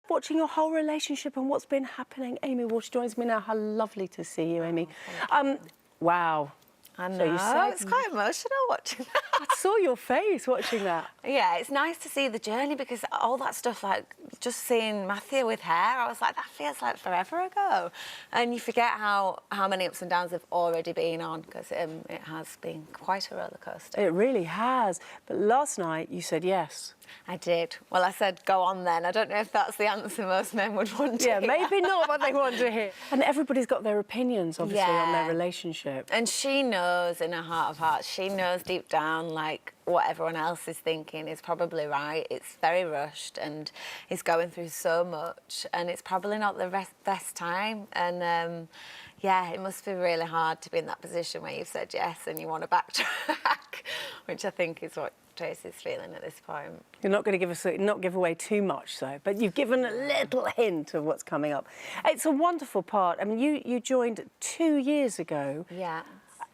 Watching your whole relationship and what's been happening. Amy Walsh joins me now. How lovely to see you, Amy. Wow. I know, So you said, it's quite emotional watching that. I saw your face watching that. Yeah, it's nice to see the journey because all that stuff, like just seeing Matthew with hair, I was like, that feels like forever ago. And you forget how many ups and downs they've already been on, because it has been quite a roller coaster. It really has. But last night you said yes. I did. Well, I said, go on then. I don't know if that's the answer most men would want to hear. Yeah, maybe not what they want to hear. And everybody's got their opinions, obviously, on their relationship. And she knows in her heart of hearts, she knows deep down, like, what everyone else is thinking is probably right. It's very rushed and he's going through so much and it's probably not the best time. And, yeah, it must be really hard to be in that position where you've said yes and you want to backtrack, which I think is what Tracy's feeling at this point. You're not going to not give away too much, though, but you've given a little hint of what's coming up. It's a wonderful part. I mean, you joined 2 years ago. Yeah.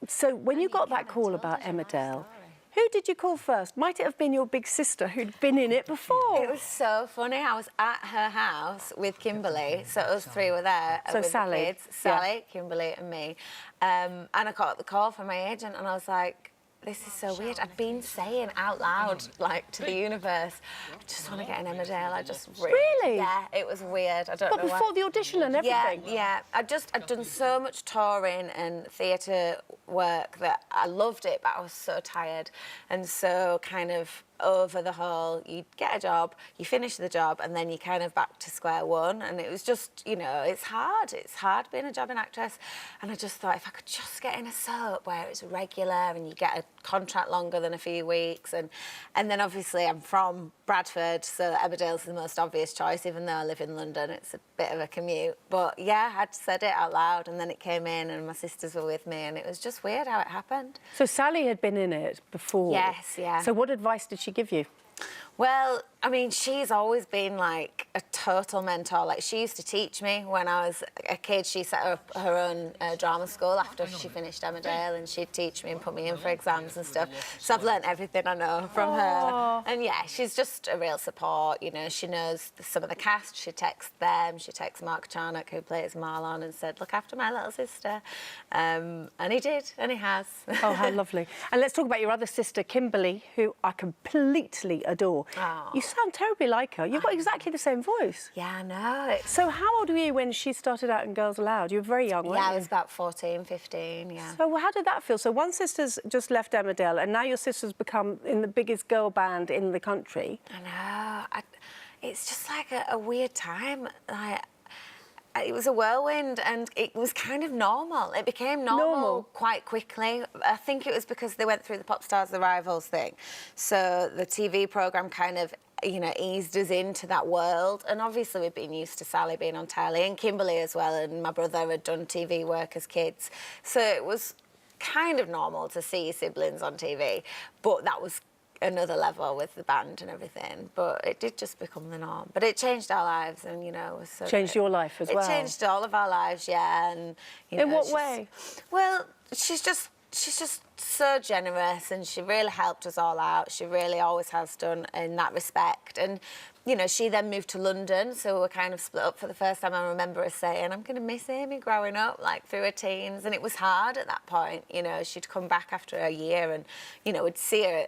So when you got that call about Emmerdale, who did you call first? Might it have been your big sister who'd been in it before? It was so funny. I was at her house with Kimberley, so us three were there. So with Sally. The kids. Sally, Kimberley and me. And I got the call from my agent and I was like, this is so weird. I've been saying out loud, like, to the universe, I just want to get an Emmerdale. I just Really? Yeah, it was weird. I don't know. But before the audition and everything? Yeah. I'd done so much touring and theatre work that I loved it, but I was so tired. And so kind of over the whole, you get a job, you finish the job, and then you're kind of back to square one. And it was just, you know, it's hard being a jobbing actress. And I just thought, if I could just get in a soap where it's regular and you get a contract longer than a few weeks. And then obviously I'm from Bradford, so Emmerdale's the most obvious choice, even though I live in London. It's a bit of a commute. But yeah, I'd said it out loud, and then it came in and my sisters were with me, and it was just weird how it happened. So Sally had been in it before? Yes, yeah. So what advice did she give you? Well, I mean, she's always been, like, a total mentor. Like, she used to teach me when I was a kid. She set up her own drama school after she finished Emmerdale, and she'd teach me and put me in for exams and stuff. So I've learnt everything I know from her. And, yeah, she's just a real support, you know. She knows some of the cast. She texts them. She texts Mark Charnock, who plays Marlon, and said, look after my little sister. And he did, and he has. Oh, how lovely. And let's talk about your other sister, Kimberley, who I completely adore. Oh. You sound terribly like her. You've got exactly the same voice. Yeah, I know. So how old were you when she started out in Girls Aloud? You were very young, weren't you? Yeah, I was about 14, 15, yeah. So how did that feel? So one sister's just left Emmerdale and now your sister's become in the biggest girl band in the country. I know. It's just like a weird time. It was a whirlwind and it was kind of normal. It became normal quite quickly. I think it was because they went through the Pop Stars The Rivals thing. So the TV programme kind of, you know, eased us into that world. And obviously we've been used to Sally being on telly and Kimberley as well, and my brother had done TV work as kids. So it was kind of normal to see siblings on TV, but that was another level with the band and everything. But it did just become the norm. But it changed our lives, and, you know, it was so changed your life as well. It changed all of our lives, yeah. And, you know, in what way? Well, she's just so generous, and she really helped us all out. She really always has done in that respect. And, you know, she then moved to London, so we were kind of split up for the first time. I remember her saying, I'm going to miss Amy growing up, like, through her teens. And it was hard at that point, you know. She'd come back after a year and, you know, we'd see her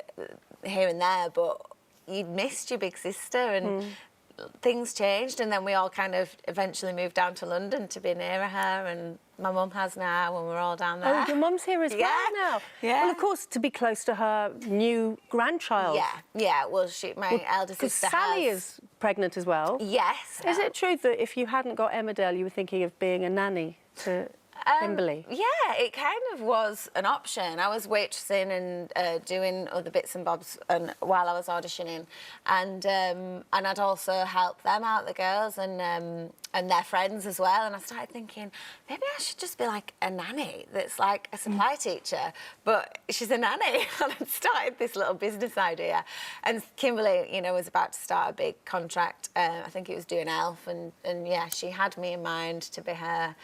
here and there, but you'd missed your big sister, and things changed, and then we all kind of eventually moved down to London to be nearer her, and my mum has now, and we're all down there. Oh, your mum's here as well now. Yeah. Well, of course, to be close to her new grandchild. Yeah. Well, my elder sister Sally is pregnant as well. Yes. Is it true that if you hadn't got Emmerdale, you were thinking of being a nanny to Kimberley? Yeah, it kind of was an option. I was waitressing and doing other bits and bobs while I was auditioning, and I'd also help them out, the girls, and their friends as well. And I started thinking, maybe I should just be like a nanny that's like a supply teacher, but she's a nanny. And I started this little business idea. And Kimberley, you know, was about to start a big contract. I think it was doing Elf, and yeah, she had me in mind to be her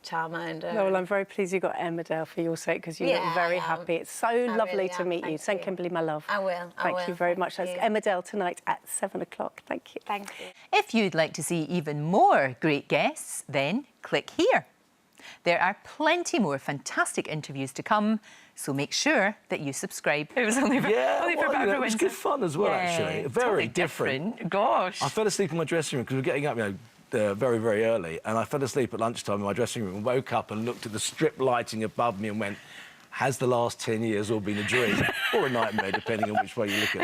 childminder. No, well, I'm very pleased you got Emmerdale for your sake because you look Yeah, very I am. happy. It's so lovely really to am. meet you. Thank Send you. Kimberley my love. I will. Thank you very much. Thank That's you. Emmerdale tonight at 7 o'clock. Thank you. Thank you. If you'd like to see even more great guests, then click here. There are plenty more fantastic interviews to come, so make sure that you subscribe. It was only for, Yeah, only for well, about it was good fun as well, actually. Very totally different. Gosh. I fell asleep in my dressing room because we were getting up, very, very early, and I fell asleep at lunchtime in my dressing room and woke up and looked at the strip lighting above me and went, has the last 10 years all been a dream or a nightmare, depending on which way you look at it?